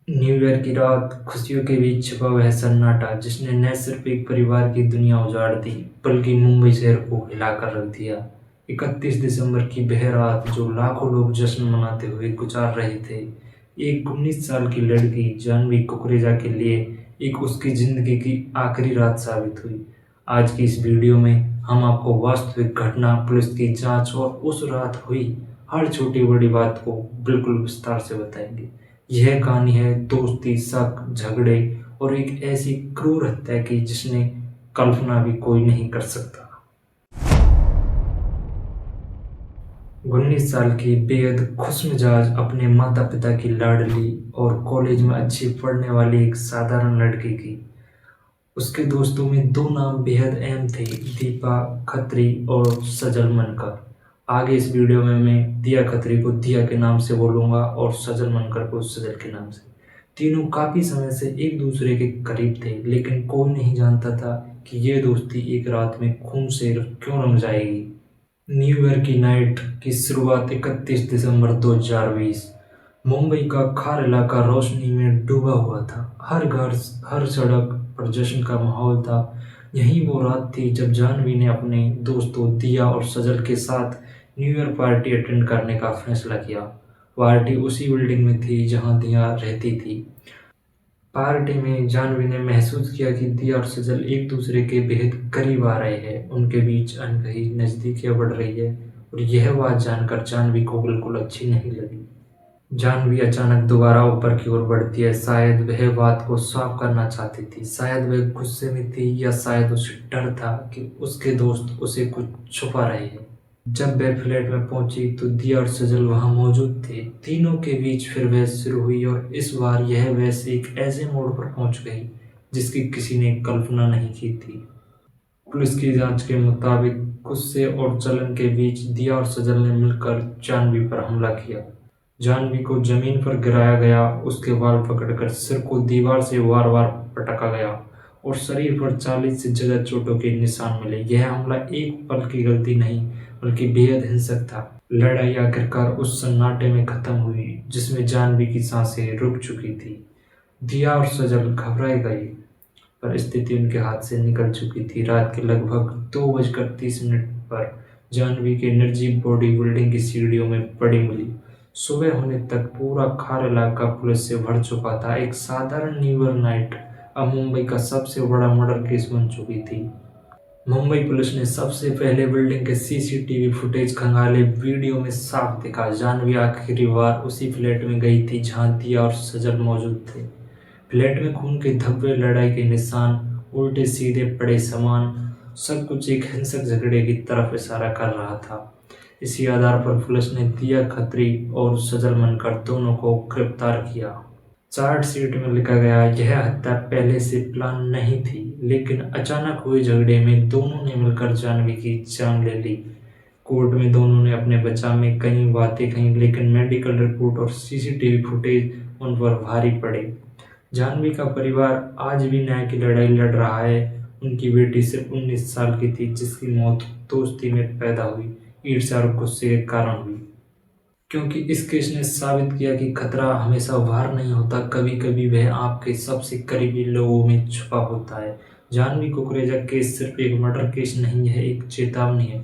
New year की रात खुशियों के बीच छिपा वह सन्नाटा जिसने न सिर्फ एक परिवार की दुनिया उजाड़ दी बल्कि मुंबई शहर को हिलाकर रख दिया। 31 दिसंबर की वह रात जो लाखों लोग जश्न मनाते हुए गुजार रहे थे, एक 19 साल की लड़की जानवी कुकरेजा के लिए एक उसकी जिंदगी की आखिरी रात साबित हुई। आज की इस वीडियो में हम आपको वास्तविक घटना, पुलिस की जांच और उस रात हुई हर छोटी बड़ी बात को बिल्कुल विस्तार से बताएंगे। यह कहानी है दोस्ती, शक, झगड़े और एक ऐसी क्रूर हत्या की जिसने कल्पना भी कोई नहीं कर सकता। 19 साल की बेहद खुशमिजाज, अपने माता पिता की लाडली और कॉलेज में अच्छी पढ़ने वाली एक साधारण लड़की की। उसके दोस्तों में दो नाम बेहद अहम थे, दीपा खत्री और सजल मनकर। आगे इस वीडियो में मैं दिया खत्री को दिया के नाम से बोलूंगा और सजल मनकर को सजल के नाम से। तीनों काफी समय से एक दूसरे के करीब थे, लेकिन कोई नहीं जानता था कि ये दोस्ती एक रात में खून से क्यों रंग जाएगी। न्यू ईयर की नाइट की शुरुआत 31 दिसंबर 2020। मुंबई का खार इलाका रोशनी में डूबा हुआ था। हर घर, हर सड़क पर जश्न का माहौल था। यही वो रात थी जब जानवी ने अपने दोस्तों दिया और सजल के साथ न्यू ईयर पार्टी अटेंड करने का फैसला किया। पार्टी उसी बिल्डिंग में थी जहां दिया रहती थी। पार्टी में जानवी ने महसूस किया कि दिया और सजल एक दूसरे के बेहद करीब आ रहे हैं। उनके बीच अनकही नजदीकियां बढ़ रही है और यह बात जानकर जानवी को बिल्कुल अच्छी नहीं लगी। जानवी अचानक दोबारा ऊपर की ओर बढ़ती है। शायद वह बात को साफ करना चाहती थी, शायद वह गुस्से में थी या शायद उसे डर था कि उसके दोस्त उसे कुछ छुपा रहे हैं। जब वह फ्लैट में पहुंची तो दिया और सजल वहां मौजूद थे। तीनों के बीच फिर बहस शुरू हुई और इस बार यह बहस एक ऐसे मोड़ पर पहुंच गई जिसकी किसी ने कल्पना नहीं की थी। पुलिस की जांच के मुताबिक गुस्से और जलन के बीच दिया और सजल ने मिलकर जानवी पर हमला किया। जानवी को जमीन पर गिराया गया, उसके बाल पकड़कर सिर को दीवार से बार बार पटका गया और शरीर पर 40 से ज्यादा चोटों के निशान मिले। यह हमला एक पल की गलती नहीं बल्कि बेहद हिंसक था। लड़ाई आखिरकार उस सन्नाटे में खत्म हुई जिसमें जानवी की सांसें रुक चुकी थी। दिया और सजल घबराए गए, पर स्थिति उनके हाथ से निकल चुकी थी। रात के लगभग 2:30 पर जानवी की निर्जीव बॉडी बिल्डिंग की सीढ़ियों में पड़ी मिली। सुबह होने तक पूरा खार इलाका पुलिस से भर चुका था। एक साधारण न्यू ईयर नाइट अब मुंबई का सबसे बड़ा मर्डर केस बन चुकी थी। मुंबई पुलिस ने सबसे पहले बिल्डिंग के सीसीटीवी फुटेज खंगाले। वीडियो में साफ दिखा जानवी आखिरी बार उसी फ्लैट में गई थी जहां दिया और सजल मौजूद थे। फ्लैट में खून के धब्बे, लड़ाई के निशान, उल्टे सीधे पड़े सामान, सब कुछ एक हिंसक झगड़े की तरफ इशारा कर रहा था। इसी आधार पर पुलिस ने दिया खत्री और सजल मनकर दोनों को गिरफ्तार किया। चार्जशीट में लिखा गया, यह हत्या पहले से प्लान नहीं थी, लेकिन अचानक हुए झगड़े में दोनों ने मिलकर जानवी की जान ले ली। कोर्ट में दोनों ने अपने बचाव में कई बातें कही, लेकिन मेडिकल रिपोर्ट और सीसीटीवी फुटेज उन पर भारी पड़े। जानवी का परिवार आज भी न्याय की लड़ाई लड़ रहा है। उनकी बेटी सिर्फ 19 साल की थी जिसकी मौत दोस्ती में पैदा हुई, ईर्ष्या और गुस्से के कारण हुई। क्योंकि इस केस ने साबित किया कि खतरा हमेशा बाहर नहीं होता, कभी कभी वह आपके सबसे करीबी लोगों में छुपा होता है। जानवी कुकरेजा केस सिर्फ एक मर्डर केस नहीं है, एक चेतावनी है।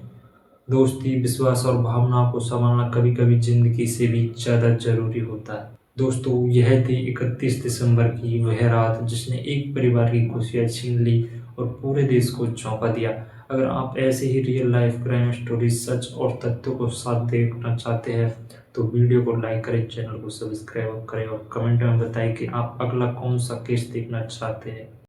दोस्ती, विश्वास और भावनाओं को संभालना कभी कभी जिंदगी से भी ज्यादा जरूरी होता है। दोस्तों, यह थी 31 दिसंबर की वह रात जिसने एक परिवार की खुशियां छीन ली और पूरे देश को चौंका दिया। अगर आप ऐसे ही रियल लाइफ क्राइम स्टोरी, सच और तथ्यों को साथ देखना चाहते हैं तो वीडियो को लाइक करें, चैनल को सब्सक्राइब करें और कमेंट में बताएं कि आप अगला कौन सा केस देखना चाहते हैं।